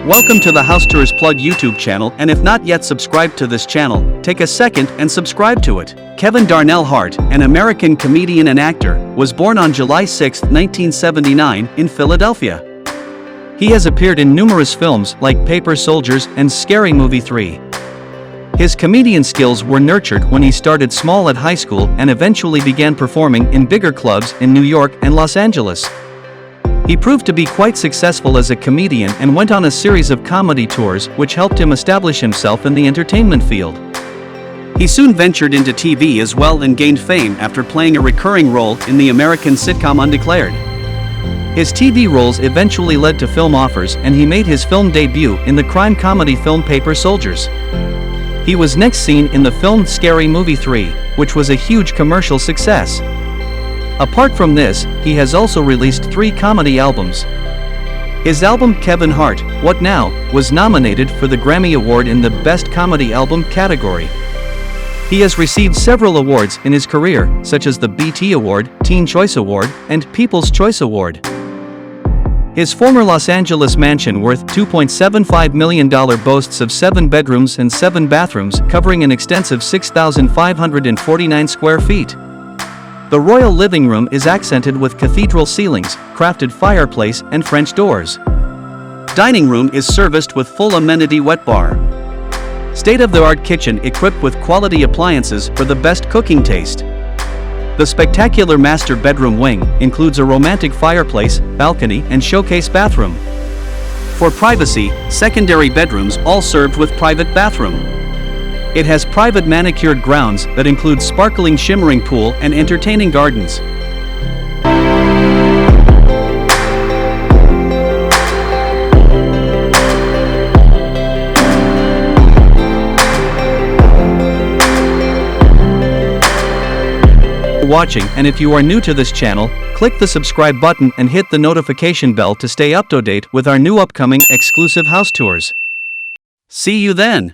Welcome to the Hart'S Plug YouTube channel, and if not yet subscribed to this channel, take a second and subscribe to it. Kevin Darnell Hart, an American comedian and actor, was born on July 6, 1979, in Philadelphia. He has appeared in numerous films like Paper Soldiers and Scary Movie 3. His comedian skills were nurtured when he started small at high school and eventually began performing in bigger clubs in New York and Los Angeles. He proved to be quite successful as a comedian and went on a series of comedy tours which helped him establish himself in the entertainment field. He soon ventured into TV as well and gained fame after playing a recurring role in the American sitcom Undeclared. His TV roles eventually led to film offers, and he made his film debut in the crime comedy film Paper Soldiers. He was next seen in the film Scary Movie 3, which was a huge commercial success. Apart from this, he has also released 3 comedy albums. His album Kevin Hart, What Now?, was nominated for the Grammy Award in the Best Comedy Album category. He has received several awards in his career, such as the BT Award, Teen Choice Award, and People's Choice Award. His former Los Angeles mansion worth $2.75 million boasts of 7 bedrooms and 7 bathrooms, covering an extensive 6,549 square feet. The royal living room is accented with cathedral ceilings, crafted fireplace, and French doors. Dining room is serviced with full amenity wet bar. State-of-the-art kitchen equipped with quality appliances for the best cooking taste. The spectacular master bedroom wing includes a romantic fireplace, balcony, and showcase bathroom. For privacy, secondary bedrooms all served with private bathroom. It has private manicured grounds that include sparkling shimmering pool and entertaining gardens. Watching, and if you are new to this channel, click the subscribe button and hit the notification bell to stay up to date with our new upcoming exclusive house tours. See you then!